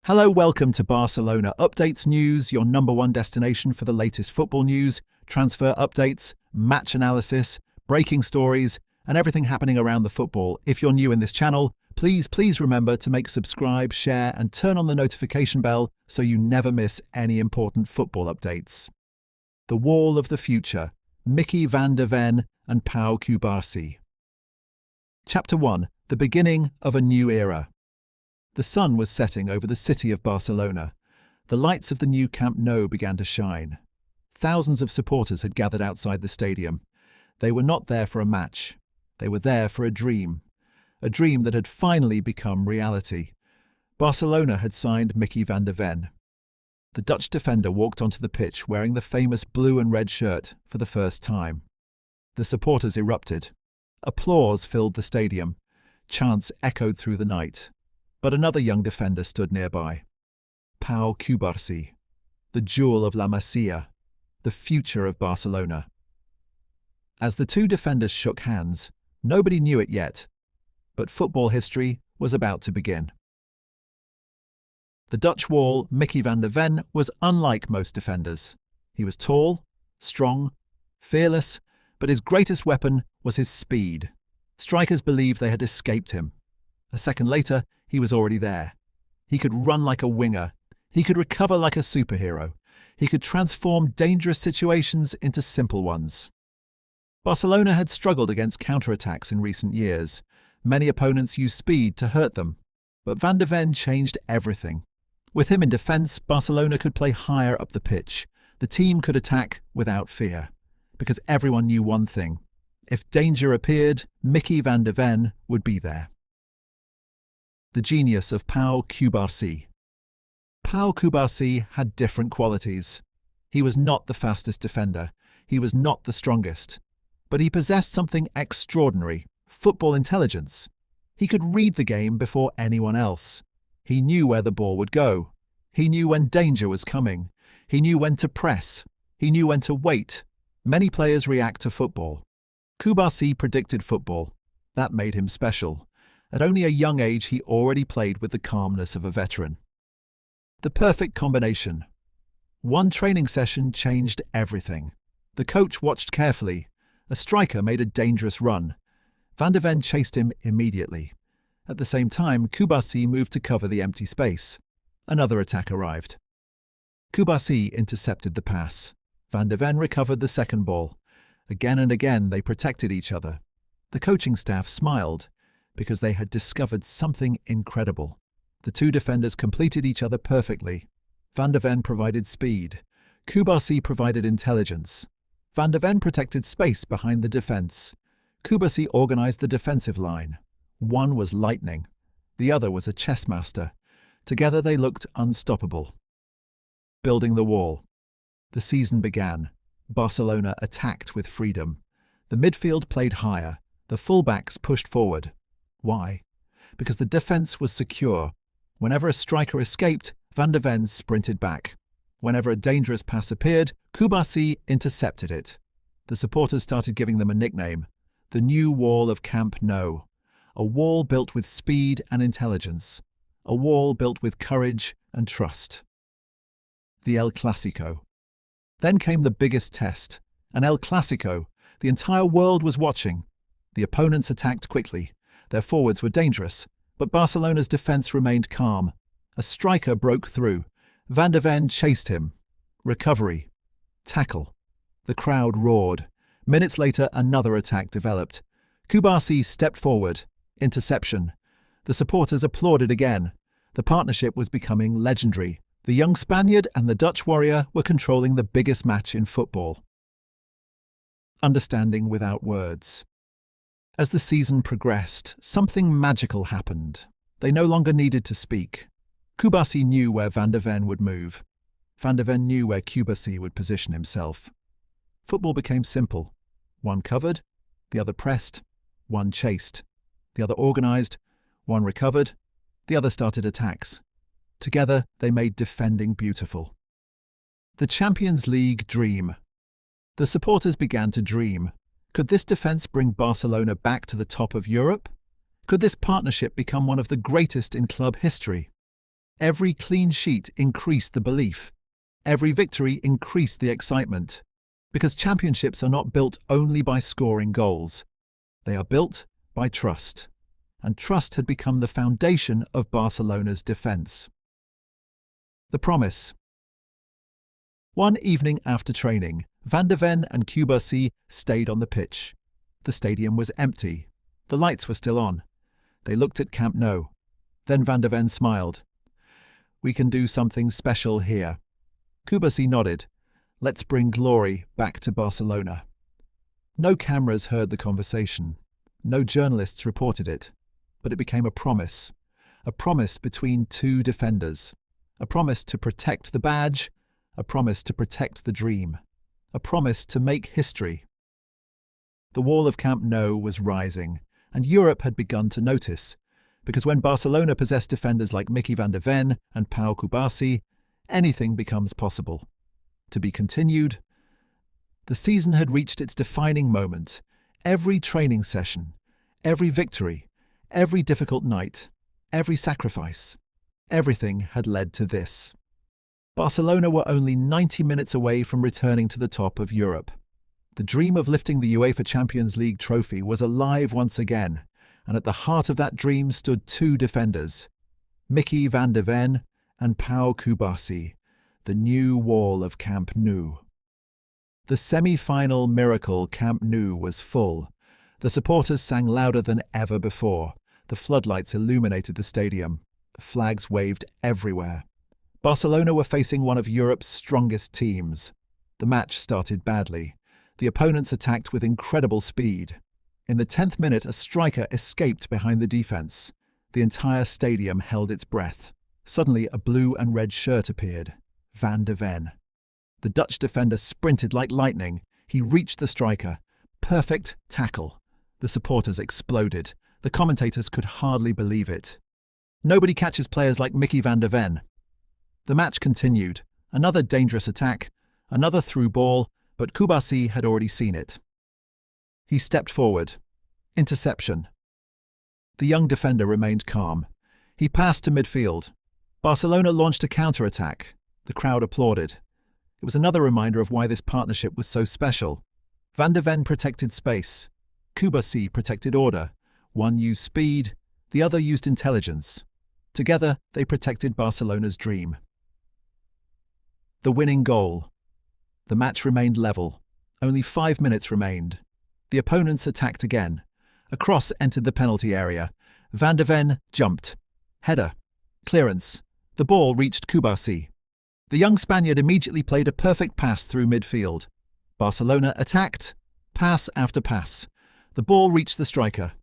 Hello, welcome to Barcelona Updates News, your number one destination for the latest football news, transfer updates, match analysis, breaking stories, and everything happening around the football. If you're new in this channel, please remember to subscribe, share, and turn on the notification bell so you never miss any important football updates. The Wall of the Future, Mickey van de Ven and Pau Cubarsí. Chapter 1. The Beginning of a New Era. The sun was setting over the city of Barcelona. The lights of the new Camp Nou began to shine. Thousands of supporters had gathered outside the stadium. They were not there for a match. They were there for a dream that had finally become reality. Barcelona had signed Mickey van de Ven. The Dutch defender walked onto the pitch wearing the famous blue and red shirt for the first time. The supporters erupted. Applause filled the stadium. Chants echoed through the night. But another young defender stood nearby. Pau Cubarsí, the jewel of La Masia, the future of Barcelona. As the two defenders shook hands, nobody knew it yet, but football history was about to begin. The Dutch wall, Mickey van de Ven, was unlike most defenders. He was tall, strong, fearless, but his greatest weapon was his speed. Strikers believed they had escaped him. A second later, he was already there. He could run like a winger. He could recover like a superhero. He could transform dangerous situations into simple ones. Barcelona had struggled against counterattacks in recent years. Many opponents used speed to hurt them. But Van de Ven changed everything. With him in defence, Barcelona could play higher up the pitch. The team could attack without fear. Because everyone knew one thing. If danger appeared, Mickey van de Ven would be there. The genius of Pau Cubarsí. Pau Cubarsí had different qualities. He was not the fastest defender. He was not the strongest. But he possessed something extraordinary, football intelligence. He could read the game before anyone else. He knew where the ball would go. He knew when danger was coming. He knew when to press. He knew when to wait. Many players react to football. Cubarsí predicted football. That made him special. At only a young age, he already played with the calmness of a veteran. The perfect combination. One training session changed everything. The coach watched carefully. A striker made a dangerous run. Van de Ven chased him immediately. At the same time, Cubarsí moved to cover the empty space. Another attack arrived. Cubarsí intercepted the pass. Van de Ven recovered the second ball. Again and again, they protected each other. The coaching staff smiled, because they had discovered something incredible. The two defenders completed each other perfectly. Van de Ven provided speed. Cubarsí provided intelligence. Van de Ven protected space behind the defence. Cubarsí organised the defensive line. One was lightning. The other was a chess master. Together they looked unstoppable. Building the wall. The season began. Barcelona attacked with freedom. The midfield played higher. The fullbacks pushed forward. Why? Because the defence was secure. Whenever a striker escaped, Van de Ven sprinted back. Whenever a dangerous pass appeared, Cubarsí intercepted it. The supporters started giving them a nickname, the new wall of Camp Nou. A wall built with speed and intelligence. A wall built with courage and trust. The El Clásico. Then came the biggest test, an El Clásico. The entire world was watching. The opponents attacked quickly. Their forwards were dangerous, but Barcelona's defence remained calm. A striker broke through. Van de Ven chased him. Recovery. Tackle. The crowd roared. Minutes later, another attack developed. Cubarsí stepped forward. Interception. The supporters applauded again. The partnership was becoming legendary. The young Spaniard and the Dutch warrior were controlling the biggest match in football. Understanding without words. As the season progressed, something magical happened. They no longer needed to speak. Cubarsí knew where Van de Ven would move. Van de Ven knew where Cubarsí would position himself. Football became simple. One covered, the other pressed, one chased, the other organised, one recovered, the other started attacks. Together, they made defending beautiful. The Champions League dream. The supporters began to dream. Could this defence bring Barcelona back to the top of Europe? Could this partnership become one of the greatest in club history? Every clean sheet increased the belief. Every victory increased the excitement. Because championships are not built only by scoring goals. They are built by trust. And trust had become the foundation of Barcelona's defence. The promise. One evening after training, Van de Ven and Cubarsí stayed on the pitch. The stadium was empty. The lights were still on. They looked at Camp Nou. Then Van de Ven smiled. "We can do something special here." Cubarsí nodded. "Let's bring glory back to Barcelona." No cameras heard the conversation. No journalists reported it. But it became a promise between two defenders, a promise to protect the badge, a promise to protect the dream, a promise to make history. The wall of Camp Nou was rising, and Europe had begun to notice, because when Barcelona possessed defenders like Mickey van der Ven and Pau Cubarsí, anything becomes possible. To be continued. The season had reached its defining moment. Every training session, every victory, every difficult night, every sacrifice, everything had led to this. Barcelona were only 90 minutes away from returning to the top of Europe. The dream of lifting the UEFA Champions League trophy was alive once again, and at the heart of that dream stood two defenders, Mickey van der Ven and Pau Cubarsí, the new wall of Camp Nou. The semi-final miracle Camp Nou was full. The supporters sang louder than ever before. The floodlights illuminated the stadium. Flags waved everywhere. Barcelona were facing one of Europe's strongest teams. The match started badly. The opponents attacked with incredible speed. In the 10th minute, a striker escaped behind the defence. The entire stadium held its breath. Suddenly, a blue and red shirt appeared. Van der Ven. The Dutch defender sprinted like lightning. He reached the striker. Perfect tackle. The supporters exploded. The commentators could hardly believe it. Nobody catches players like Mickey van der Ven. The match continued. Another dangerous attack, another through ball, but Cubarsí had already seen it. He stepped forward. Interception. The young defender remained calm. He passed to midfield. Barcelona launched a counter-attack. The crowd applauded. It was another reminder of why this partnership was so special. Van der Ven protected space. Cubarsí protected order. One used speed, the other used intelligence. Together, they protected Barcelona's dream. The winning goal. The match remained level. Only 5 minutes remained. The opponents attacked again. A cross entered the penalty area. Van der Ven jumped. Header. Clearance. The ball reached Cubarsí. The young Spaniard immediately played a perfect pass through midfield. Barcelona attacked. Pass after pass. The ball reached the striker.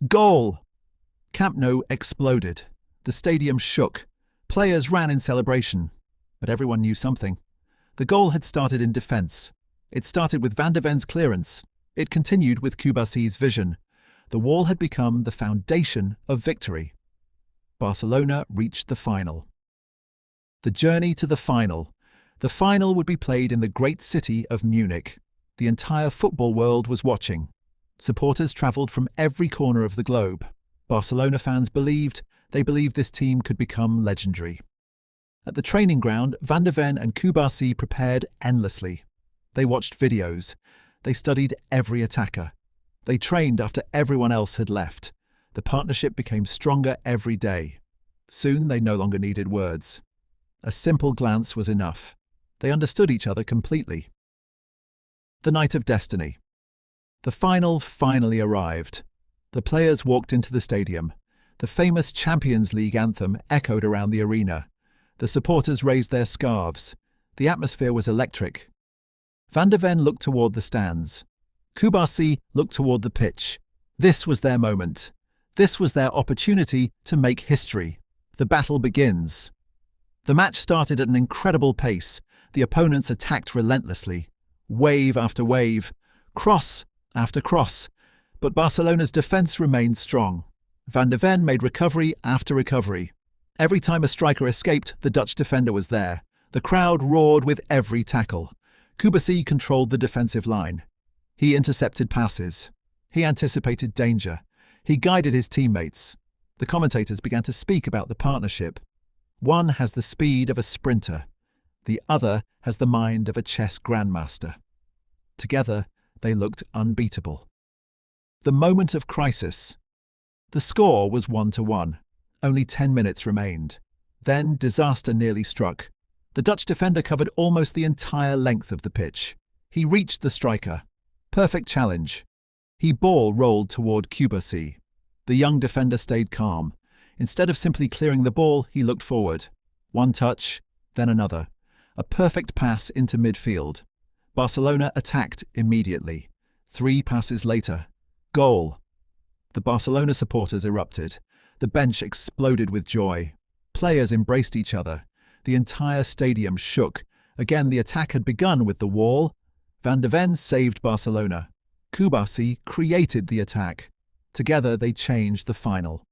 Goal! Camp Nou exploded. The stadium shook. Players ran in celebration. But everyone knew something. The goal had started in defence. It started with Van der Ven's clearance. It continued with Cubarsí's vision. The wall had become the foundation of victory. Barcelona reached the final. The journey to the final. The final would be played in the great city of Munich. The entire football world was watching. Supporters travelled from every corner of the globe. Barcelona fans believed this team could become legendary. At the training ground, Van der Ven and Cubarsí prepared endlessly. They watched videos. They studied every attacker. They trained after everyone else had left. The partnership became stronger every day. Soon they no longer needed words. A simple glance was enough. They understood each other completely. The night of destiny. The final finally arrived. The players walked into the stadium. The famous Champions League anthem echoed around the arena. The supporters raised their scarves. The atmosphere was electric. Van der Ven looked toward the stands. Cubarsí looked toward the pitch. This was their moment. This was their opportunity to make history. The battle begins. The match started at an incredible pace. The opponents attacked relentlessly. Wave after wave. Cross after cross. But Barcelona's defence remained strong. Van der Ven made recovery after recovery. Every time a striker escaped, the Dutch defender was there. The crowd roared with every tackle. Cubarsí controlled the defensive line. He intercepted passes. He anticipated danger. He guided his teammates. The commentators began to speak about the partnership. One has the speed of a sprinter. The other has the mind of a chess grandmaster. Together, they looked unbeatable. The moment of crisis. The score was 1-1. Only 10 minutes remained. Then disaster nearly struck. The Dutch defender covered almost the entire length of the pitch. He reached the striker. Perfect challenge. He ball rolled toward Cubarsí. The young defender stayed calm. Instead of simply clearing the ball, he looked forward. One touch, then another. A perfect pass into midfield. Barcelona attacked immediately. 3 passes later. Goal. The Barcelona supporters erupted. The bench exploded with joy. Players embraced each other. The entire stadium shook. Again, the attack had begun with the wall. Van de Ven saved Barcelona. Cubarsí created the attack. Together, they changed the final.